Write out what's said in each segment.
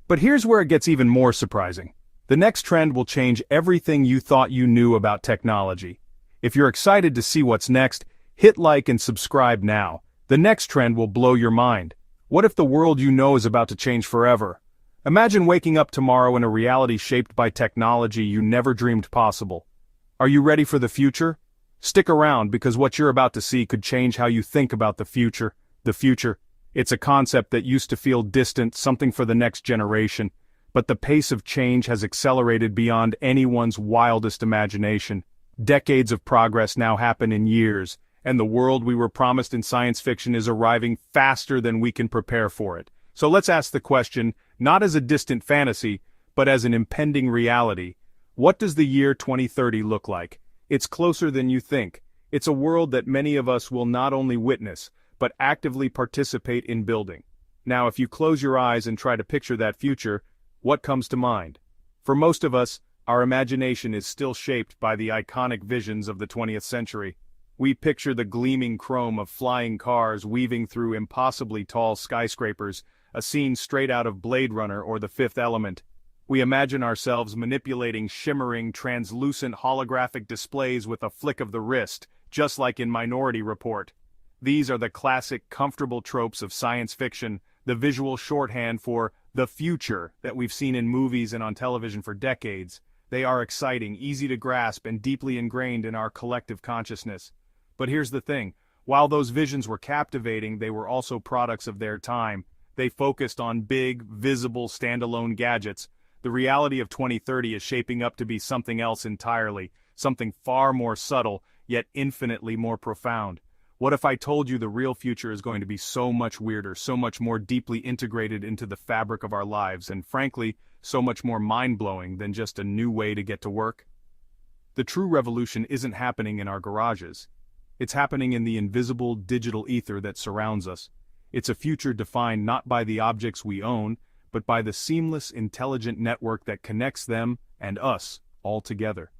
But here's where it gets even more surprising. The next trend will change everything you thought you knew about technology. If you're excited to see what's next, hit like and subscribe now. The next trend will blow your mind. What if the world you know is about to change forever? Imagine waking up tomorrow in a reality shaped by technology you never dreamed possible. Are you ready for the future? Stick around because what you're about to see could change how you think about the future. The future. It's a concept that used to feel distant, something for the next generation. But the pace of change has accelerated beyond anyone's wildest imagination. Decades of progress now happen in years, and the world we were promised in science fiction is arriving faster than we can prepare for it. So let's ask the question, not as a distant fantasy, but as an impending reality. What does the year 2030 look like? It's closer than you think. It's a world that many of us will not only witness, but actively participate in building. Now, if you close your eyes and try to picture that future, what comes to mind? For most of us, our imagination is still shaped by the iconic visions of the 20th century. We picture the gleaming chrome of flying cars weaving through impossibly tall skyscrapers, a scene straight out of Blade Runner or The Fifth Element. We imagine ourselves manipulating shimmering, translucent holographic displays with a flick of the wrist, just like in Minority Report. These are the classic, comfortable tropes of science fiction, the visual shorthand for the future that we've seen in movies and on television for decades. They are exciting, easy to grasp, and deeply ingrained in our collective consciousness. But here's the thing, while those visions were captivating, they were also products of their time. They focused on big, visible, standalone gadgets. The reality of 2030 is shaping up to be something else entirely, something far more subtle, yet infinitely more profound. What if I told you the real future is going to be so much weirder, so much more deeply integrated into the fabric of our lives, and frankly, so much more mind-blowing than just a new way to get to work? The true revolution isn't happening in our garages. It's happening in the invisible digital ether that surrounds us. It's a future defined not by the objects we own, but by the seamless, intelligent network that connects them and us all together.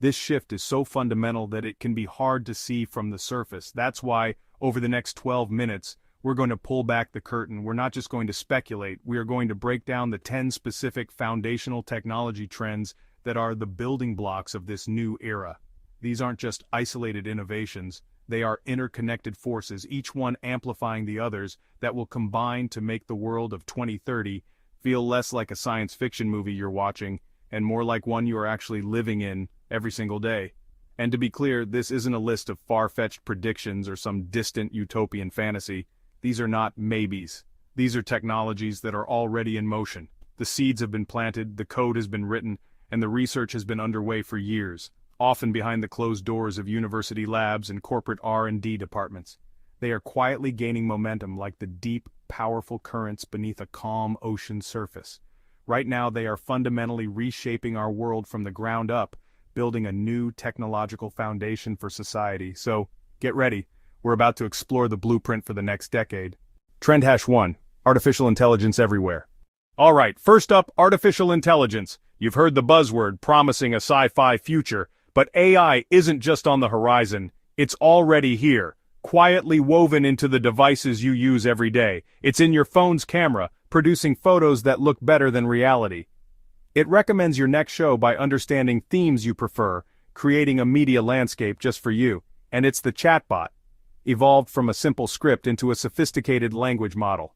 This shift is so fundamental that it can be hard to see from the surface. That's why, over the next 12 minutes, we're going to pull back the curtain. We're not just going to speculate, we are going to break down the 10 specific foundational technology trends that are the building blocks of this new era. These aren't just isolated innovations, they are interconnected forces, each one amplifying the others, that will combine to make the world of 2030 feel less like a science fiction movie you're watching, and more like one you are actually living in every single day. And to be clear, this isn't a list of far-fetched predictions or some distant utopian fantasy. These are not maybes. These are technologies that are already in motion. The seeds have been planted, the code has been written, and the research has been underway for years, often behind the closed doors of university labs and corporate R&D departments. They are quietly gaining momentum like the deep, powerful currents beneath a calm ocean surface. Right now they are fundamentally reshaping our world from the ground up, building a new technological foundation for society. So, get ready, we're about to explore the blueprint for the next decade. Trend hash 1, artificial intelligence everywhere. Alright, first up, artificial intelligence. You've heard the buzzword promising a sci-fi future, but AI isn't just on the horizon, it's already here, quietly woven into the devices you use every day. It's in your phone's camera, producing photos that look better than reality. It recommends your next show by understanding themes you prefer, creating a media landscape just for you. And it's the chatbot, evolved from a simple script into a sophisticated language model.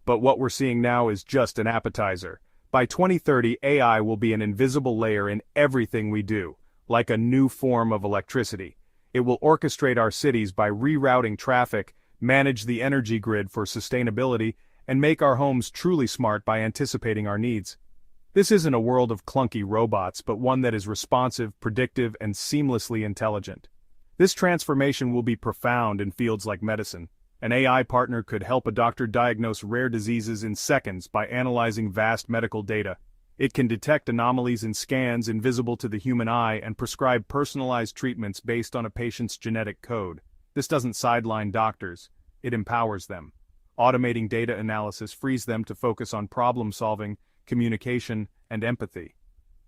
But what we're seeing now is just an appetizer. By 2030, AI will be an invisible layer in everything we do, like a new form of electricity. It will orchestrate our cities by rerouting traffic, manage the energy grid for sustainability, and make our homes truly smart by anticipating our needs. This isn't a world of clunky robots, but one that is responsive, predictive, and seamlessly intelligent. This transformation will be profound in fields like medicine. An AI partner could help a doctor diagnose rare diseases in seconds by analyzing vast medical data. It can detect anomalies in scans invisible to the human eye and prescribe personalized treatments based on a patient's genetic code. This doesn't sideline doctors, it empowers them. Automating data analysis frees them to focus on problem-solving, communication, and empathy.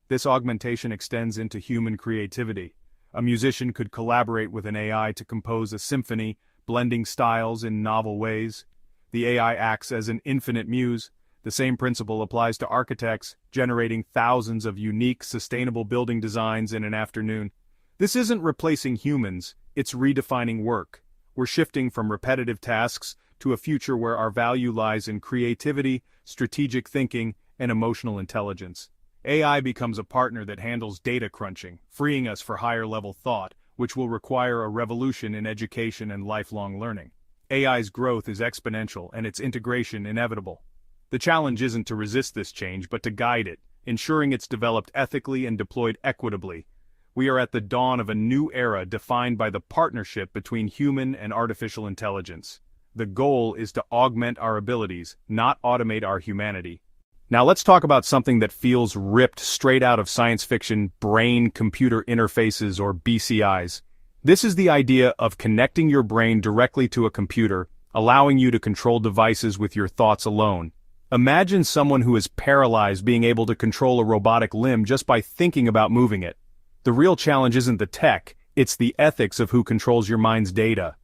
This augmentation extends into human creativity. A musician could collaborate with an AI to compose a symphony, blending styles in novel ways. The AI acts as an infinite muse, The same principle applies to architects, generating thousands of unique, sustainable building designs in an afternoon. This isn't replacing humans, it's redefining work. We're shifting from repetitive tasks to a future where our value lies in creativity, strategic thinking, and emotional intelligence. AI becomes a partner that handles data crunching, freeing us for higher-level thought, which will require a revolution in education and lifelong learning. AI's growth is exponential and its integration inevitable. The challenge isn't to resist this change but to guide it, ensuring it's developed ethically and deployed equitably. We are at the dawn of a new era defined by the partnership between human and artificial intelligence. The goal is to augment our abilities, not automate our humanity. Now let's talk about something that feels ripped straight out of science fiction: brain-computer interfaces, or BCIs. This is the idea of connecting your brain directly to a computer, allowing you to control devices with your thoughts alone. Imagine someone who is paralyzed being able to control a robotic limb just by thinking about moving it. The real challenge isn't the tech, it's the ethics of who controls your mind's data.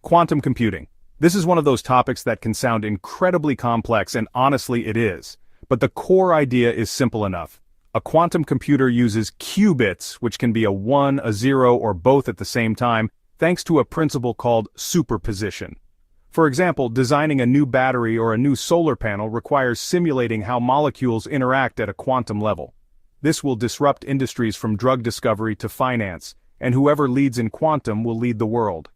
Quantum computing. This is one of those topics that can sound incredibly complex, and honestly it is. But the core idea is simple enough. A quantum computer uses qubits, which can be a 1, a 0, or both at the same time, thanks to a principle called superposition. For example, designing a new battery or a new solar panel requires simulating how molecules interact at a quantum level. This will disrupt industries from drug discovery to finance, and whoever leads in quantum will lead the world.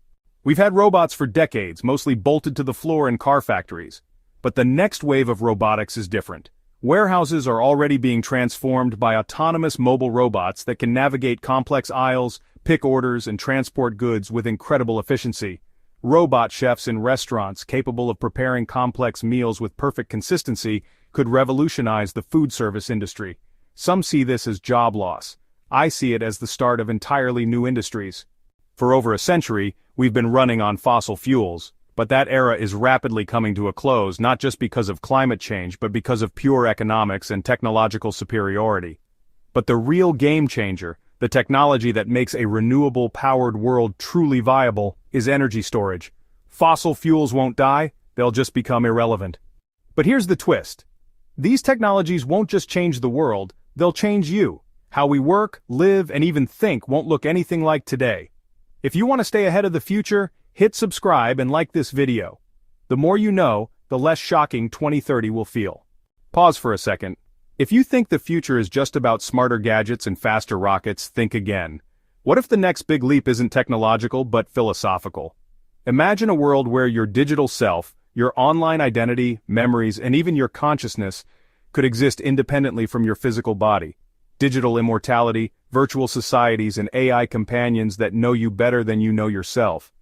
We've had robots for decades, mostly bolted to the floor in car factories. But the next wave of robotics is different. Warehouses are already being transformed by autonomous mobile robots that can navigate complex aisles, pick orders, and transport goods with incredible efficiency. Robot chefs in restaurants capable of preparing complex meals with perfect consistency could revolutionize the food service industry. Some see this as job loss. I see it as the start of entirely new industries. For over a century, we've been running on fossil fuels, but that era is rapidly coming to a close, not just because of climate change but because of pure economics and technological superiority. But the real game changer, the technology that makes a renewable-powered world truly viable, is energy storage. Fossil fuels won't die, they'll just become irrelevant. But here's the twist. These technologies won't just change the world, they'll change you. How we work, live, and even think won't look anything like today. If you want to stay ahead of the future, hit subscribe and like this video. The more you know, the less shocking 2030 will feel. Pause for a second. If you think the future is just about smarter gadgets and faster rockets, think again. What if the next big leap isn't technological but philosophical? Imagine a world where your digital self, your online identity, memories, and even your consciousness could exist independently from your physical body. Digital immortality, virtual societies, and AI companions that know you better than you know yourself.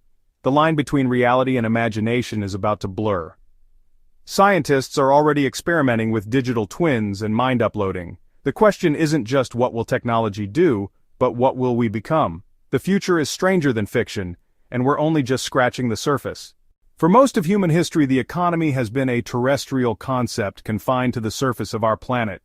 The line between reality and imagination is about to blur. Scientists are already experimenting with digital twins and mind uploading. The question isn't just what will technology do, but what will we become? The future is stranger than fiction, and we're only just scratching the surface. For most of human history, the economy has been a terrestrial concept confined to the surface of our planet.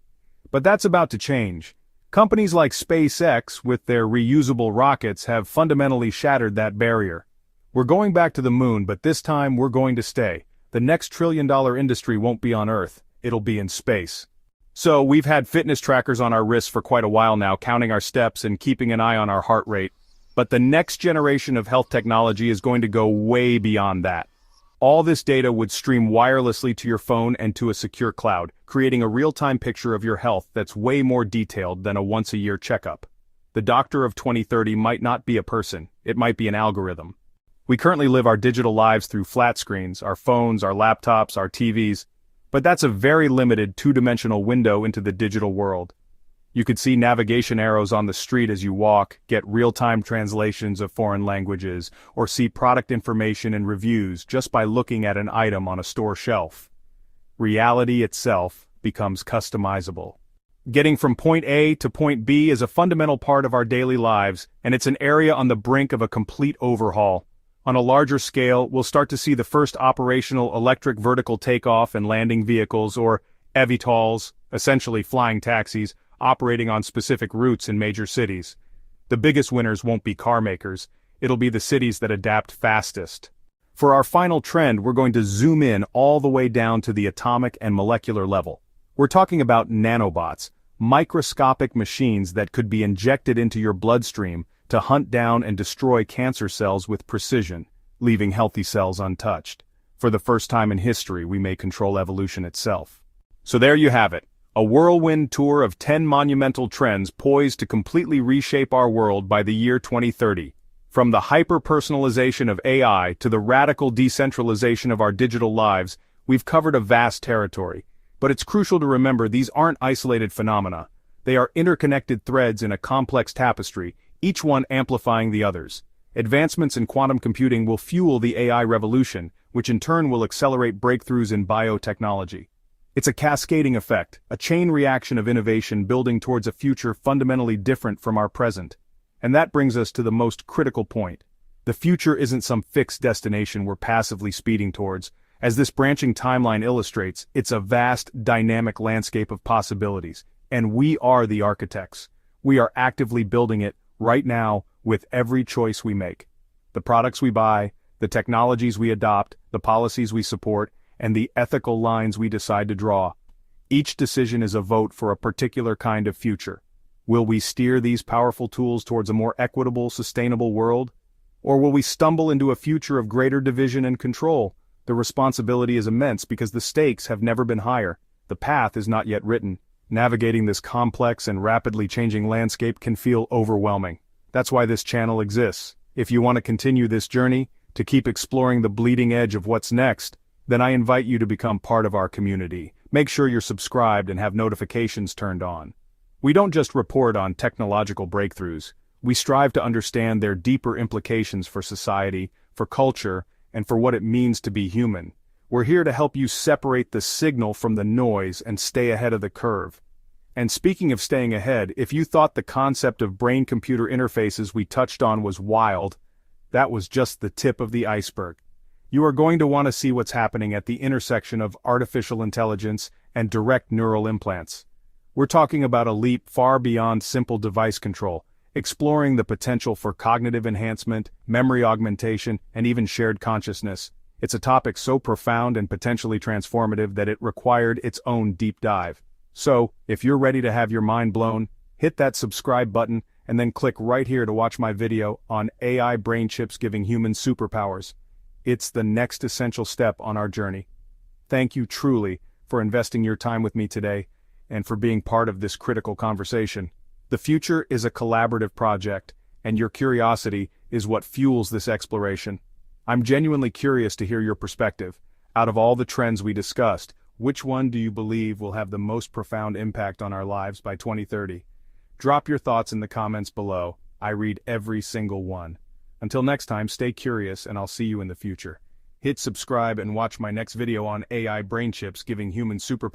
But that's about to change. Companies like SpaceX, with their reusable rockets, have fundamentally shattered that barrier. We're going back to the moon, but this time we're going to stay. The next trillion-dollar industry won't be on Earth, it'll be in space. So, we've had fitness trackers on our wrists for quite a while now, counting our steps and keeping an eye on our heart rate. But the next generation of health technology is going to go way beyond that. All this data would stream wirelessly to your phone and to a secure cloud, creating a real-time picture of your health that's way more detailed than a once-a-year checkup. The doctor of 2030 might not be a person, it might be an algorithm. We currently live our digital lives through flat screens, our phones, our laptops, our TVs, but that's a very limited two-dimensional window into the digital world. You could see navigation arrows on the street as you walk, get real-time translations of foreign languages, or see product information and reviews just by looking at an item on a store shelf. Reality itself becomes customizable. Getting from point A to point B is a fundamental part of our daily lives, and it's an area on the brink of a complete overhaul. On a larger scale, we'll start to see the first operational electric vertical takeoff and landing vehicles, or eVTOLs, essentially flying taxis, operating on specific routes in major cities. The biggest winners won't be car makers, it'll be the cities that adapt fastest. For our final trend, we're going to zoom in all the way down to the atomic and molecular level. We're talking about nanobots, microscopic machines that could be injected into your bloodstream to hunt down and destroy cancer cells with precision, leaving healthy cells untouched. For the first time in history, we may control evolution itself. So there you have it, a whirlwind tour of 10 monumental trends poised to completely reshape our world by the year 2030. From the hyper-personalization of AI to the radical decentralization of our digital lives, we've covered a vast territory. But it's crucial to remember these aren't isolated phenomena. They are interconnected threads in a complex tapestry, each one amplifying the others. Advancements in quantum computing will fuel the AI revolution, which in turn will accelerate breakthroughs in biotechnology. It's a cascading effect, a chain reaction of innovation building towards a future fundamentally different from our present. And that brings us to the most critical point. The future isn't some fixed destination we're passively speeding towards. As this branching timeline illustrates, it's a vast, dynamic landscape of possibilities, and we are the architects. We are actively building it, right now, with every choice we make. The products we buy, the technologies we adopt, the policies we support, and the ethical lines we decide to draw. Each decision is a vote for a particular kind of future. Will we steer these powerful tools towards a more equitable, sustainable world? Or will we stumble into a future of greater division and control? The responsibility is immense because the stakes have never been higher. The path is not yet written. Navigating this complex and rapidly changing landscape can feel overwhelming. That's why this channel exists. If you want to continue this journey, to keep exploring the bleeding edge of what's next, then I invite you to become part of our community. Make sure you're subscribed and have notifications turned on. We don't just report on technological breakthroughs. We strive to understand their deeper implications for society, for culture, and for what it means to be human. We're here to help you separate the signal from the noise and stay ahead of the curve. And speaking of staying ahead, if you thought the concept of brain-computer interfaces we touched on was wild, that was just the tip of the iceberg. You are going to want to see what's happening at the intersection of artificial intelligence and direct neural implants. We're talking about a leap far beyond simple device control, exploring the potential for cognitive enhancement, memory augmentation, and even shared consciousness. It's a topic so profound and potentially transformative that it required its own deep dive. So, if you're ready to have your mind blown, hit that subscribe button and then click right here to watch my video on AI brain chips giving humans superpowers. It's the next essential step on our journey. Thank you truly for investing your time with me today and for being part of this critical conversation. The future is a collaborative project, and your curiosity is what fuels this exploration. I'm genuinely curious to hear your perspective. Out of all the trends we discussed, which one do you believe will have the most profound impact on our lives by 2030? Drop your thoughts in the comments below. I read every single one. Until next time, stay curious and I'll see you in the future. Hit subscribe and watch my next video on AI brain chips giving humans superpowers.